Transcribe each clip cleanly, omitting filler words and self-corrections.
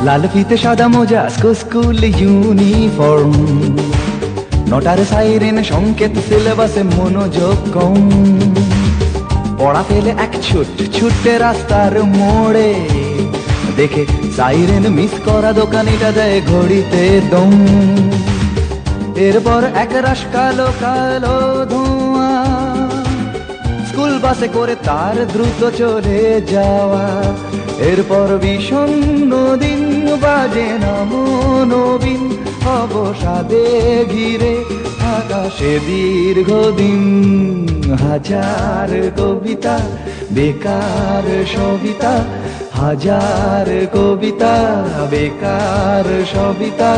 লাল ফিতে সাদা মোজা স্কুল ইউনিফর্ম, নটার সাইরেন সংকেত সিলেবাসে মনোযোগ কম। পড়া ফেলে এক ছুটে রাস্তার মোড়ে, দেখে সাইরেন মিস করা দোকানিটা দেয় ঘড়িতে দম। এরপর এক রাশ কালো কালো ধোঁয়া, স্কুল বাসে করে তার দ্রুত চলে যাওয়া। এরপর বিষণ্ণ দিন বাজে না মনোবিন, অবসাদে ঘিরে আকাশে দীর্ঘদিন। হাজার কবিতা বেকার সবিতা, হাজার কবিতা বেকার সবিতা,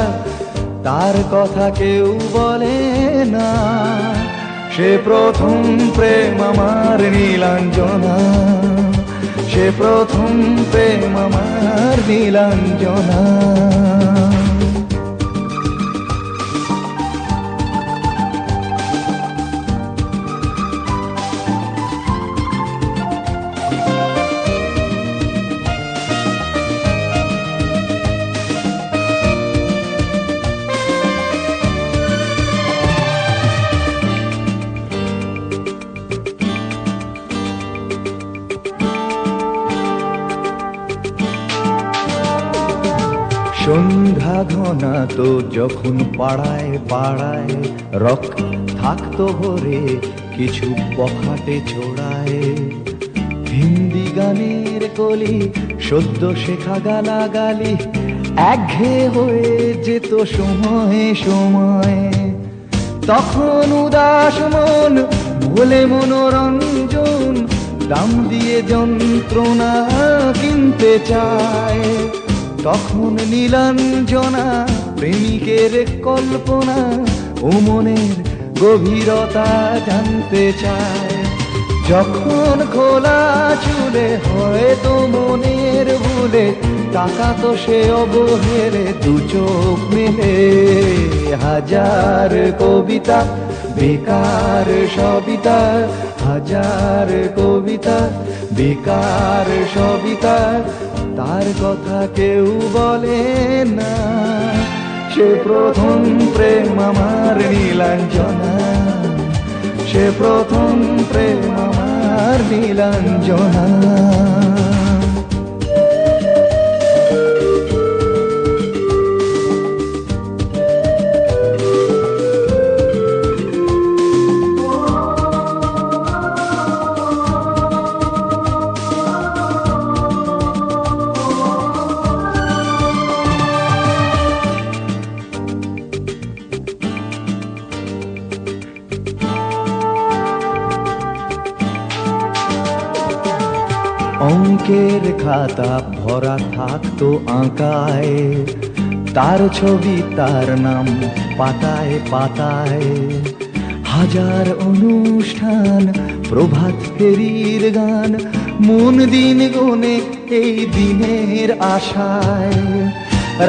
তার কথা কেউ বলে না। সে প্রথম প্রেম আমার নীলাঞ্জনা, সে প্রথম প্রেম আমার নীলাঞ্জনা। সন্ধ্যা ঘনা তো যখন পাড়ায় পাড়ায় রক থাকতো ভরে কিছু বখাটে ছোড়ায়। হিন্দি গানের কলি সদ্য শেখা গালাগালি একঘেয়ে হয়ে যেত সময়ে সময়ে। তখন উদাস মন ভোলে মনোরঞ্জন, দাম দিয়ে যন্ত্রণা কিনতে চায়। তখন নীলাঞ্জনা প্রেমিকের কল্পনা ও মনের গভীরতা জানতে চায়। যখন খোলা চুলে হয়তো মনের ভুলে, টাকা তো সে অবহেলে দু চোখ মেলে। হাজার কবিতা বেকার সবিতা, হাজার কবিতা বেকার সবিতা, তার কথা কেউ বলে না। সে প্রথম প্রেম আমার নীলাঞ্জনা, সে প্রথম প্রেম আমার নীলাঞ্জনা। অঙ্কের খাতা ভরা থাকতো আঁকায়, তার ছবি তার নাম পাতায় পাতায়। হাজার অনুষ্ঠান প্রভাত ফেরির গান, মন দিন গুনে এই দিনের আশায়।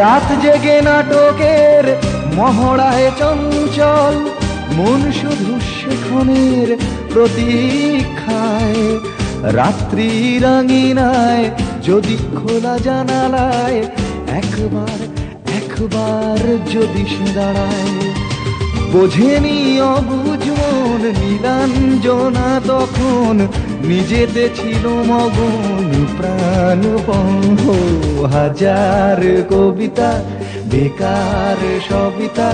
রাত জেগে নাটকের মহড়ায় চঞ্চল, মন শুধু সেক্ষণের প্রতীক্ষায়। রাত্রি রাঙিনায় যদি খোলা জানালায় একবার একবার যদি সে দাঁড়ায়। বোঝেনি অবুঝ মন নীলাঞ্জনা তখন, নিজেতে ছিল মগন প্রাণপণ। হাজার কবিতা বেকার সবিতা,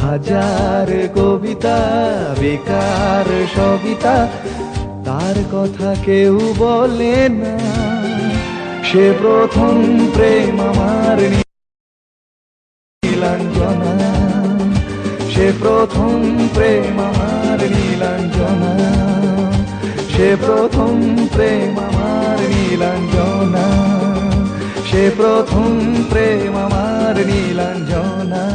হাজার কবিতা বেকার সবিতা, তার কথা কেউ বলে না। সে প্রথম প্রেম আমার নীলাঞ্জনা, সে প্রথম প্রেম আমার নীলাঞ্জনা, সে প্রথম প্রেম আমার নীলাঞ্জনা, সে প্রথম প্রেম আমার নীলাঞ্জনা।